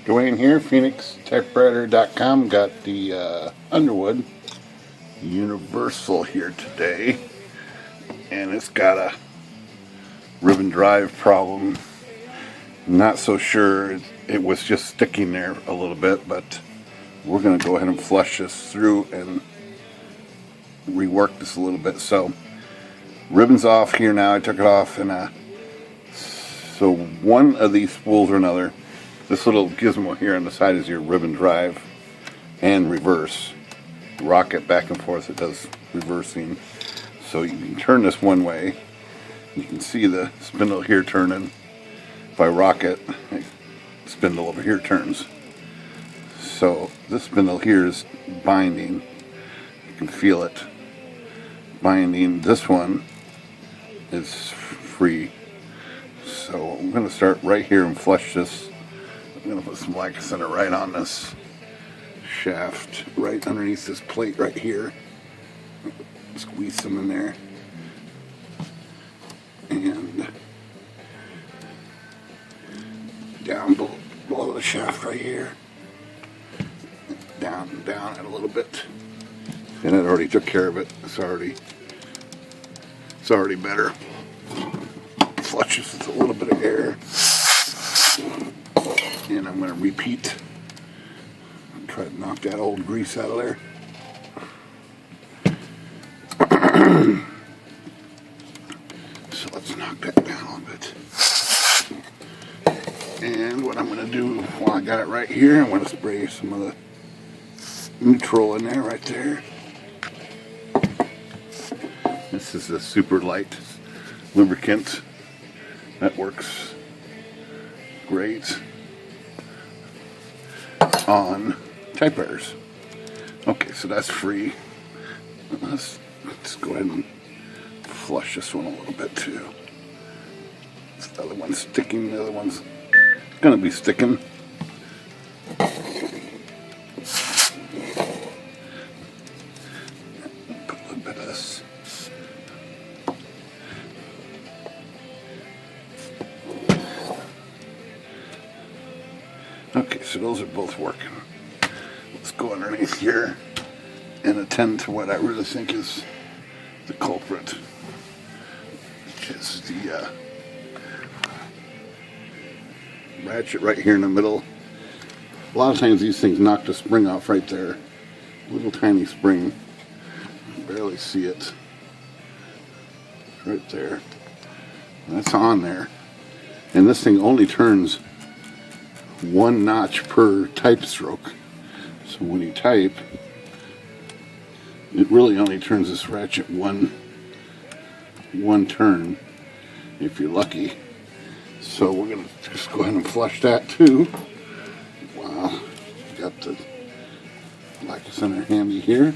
Dwayne here, Typewriter.com. Got the Underwood Universal here today, and it's got a ribbon drive problem. Not so sure, it was just sticking there a little bit, but we're going to go ahead and flush this through and rework this a little bit. So ribbon's off here now. I took it off, and so one of these spools or another, this little gizmo here on the side is your ribbon drive and reverse. Rock it back and forth, it does reversing. So you can turn this one way. You can see the spindle here turning. If I rock it, the spindle over here turns. So this spindle here is binding. You can feel it binding. This one is free. So I'm going to start right here and flush this. I'm going to put some lacquer center right on this shaft, right underneath this plate right here. Squeeze some in there. And down below the shaft right here. Down it a little bit. And it already took care of it. It's already better. Flushes with a little bit of air. And I'm going to repeat. Try to knock that old grease out of there. So let's knock that down a little bit. And what I'm going to do, while I got it right here, I'm going to spray some of the neutral in there, right there. This is a super light lubricant. That works great on typewriters. Okay, so that's free. Let's go ahead and flush this one a little bit too. The other one's sticking, the other one's gonna be sticking. Put a little bit of this. Okay, so those are both working. Let's go underneath here and attend to what I really think is the culprit, which is the ratchet right here in the middle. A lot of times these things knock the spring off right there. Little tiny spring. Barely see it. Right there. That's on there. And this thing only turns one notch per type stroke. So when you type, it really only turns this ratchet one turn, if you're lucky. So we're going to just go ahead and flush that too. Wow, got the lacquer center handy here.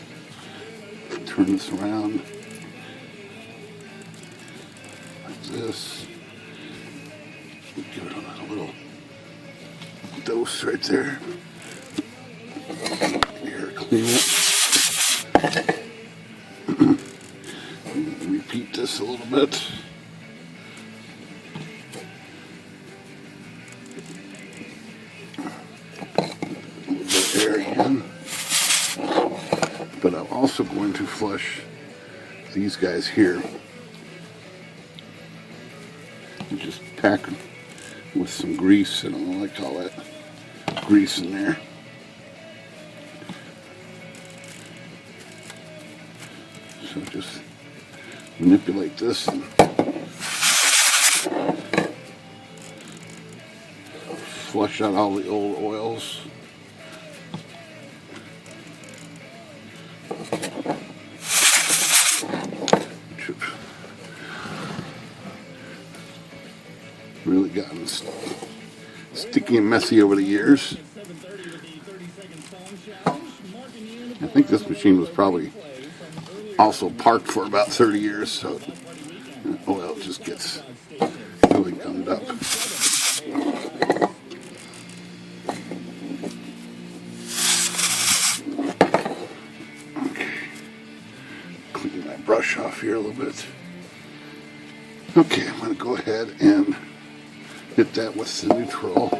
Turn this around like this. Give it a little dose right there. Here, clean it. Repeat this a little bit. A little bit of air again. But I'm also going to flush these guys here. And just pack them with some grease. I don't like all that grease in there. So just manipulate this and flush out all the old oils. Really gotten sticky and messy over the years. I think this machine was probably also parked for about 30 years, so oil just gets really gummed up. Okay. Clean my brush off here a little bit. Okay, I'm going to go ahead and hit that with the neutral.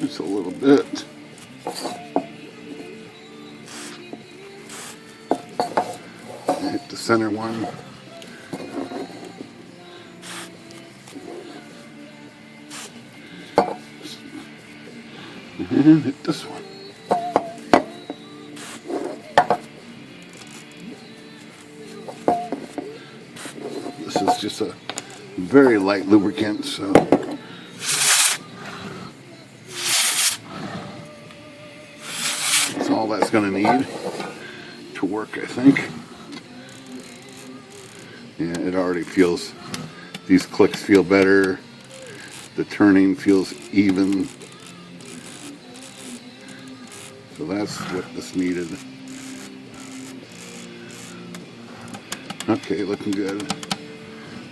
Just a little bit. Hit the center one. And hit this one. This is just a very light lubricant, so that's all that's going to need to work, I think. Yeah, it already feels, these clicks feel better. The turning feels even. So that's what this needed. Okay, looking good.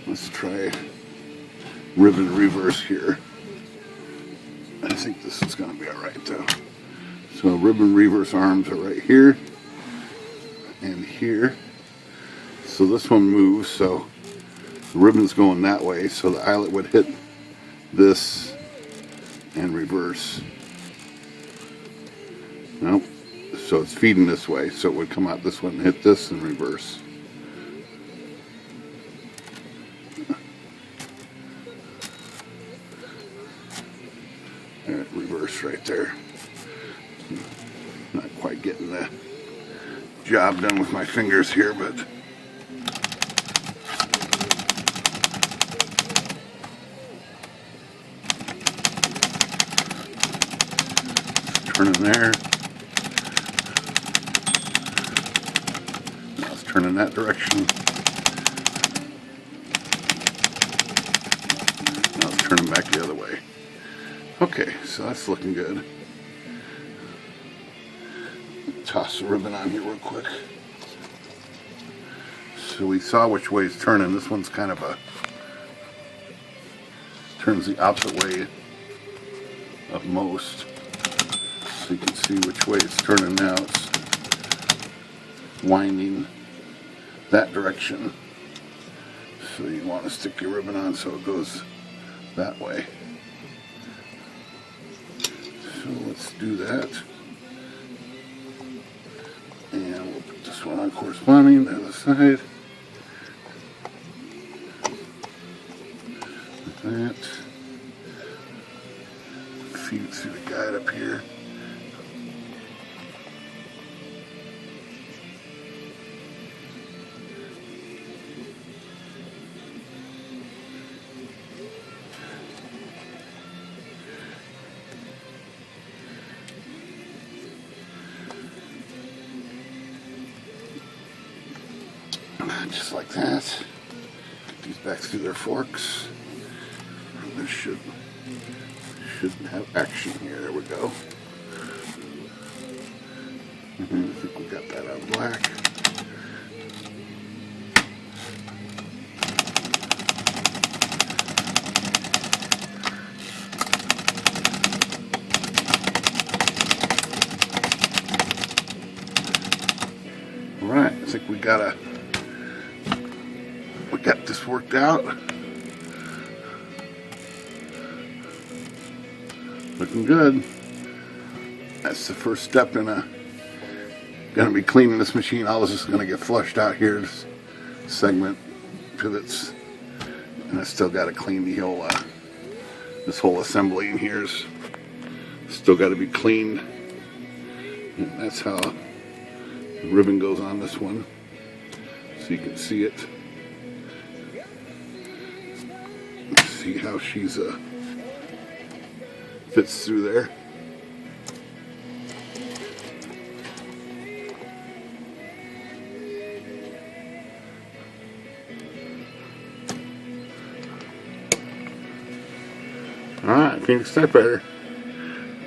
Let's try ribbon reverse here. I think this is going to be alright though. So ribbon reverse arms are right here and here. So this one moves, so the ribbon's going that way, so the eyelet would hit this and reverse. Nope. So it's feeding this way, so it would come out this one and hit this and reverse. Alright, reverse right there. Not quite getting the job done with my fingers here, but turning there. Now it's turning that direction. Now it's turning back the other way. Okay, so that's looking good. Toss the ribbon on here real quick. So we saw which way it's turning. This one's kind of a, turns the opposite way of most. So you can see which way it's turning now. It's winding that direction. So you want to stick your ribbon on so it goes that way. So let's do that. And we'll put this one on corresponding, the other side. Like that. Feed it through the guide up here. Just like that. Get these back through their forks. And this should have action here. There we go. I think we got that on black. All right, I think we got this worked out. Looking good. That's the first step in gonna be cleaning this machine. All this is gonna get flushed out here. This segment pivots, and I still gotta clean the whole this whole assembly in here is still got to be cleaned. And that's how the ribbon goes on this one, so you can see it. See how she's fits through there. All right, Phoenix Typewriter.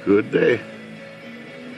Good day.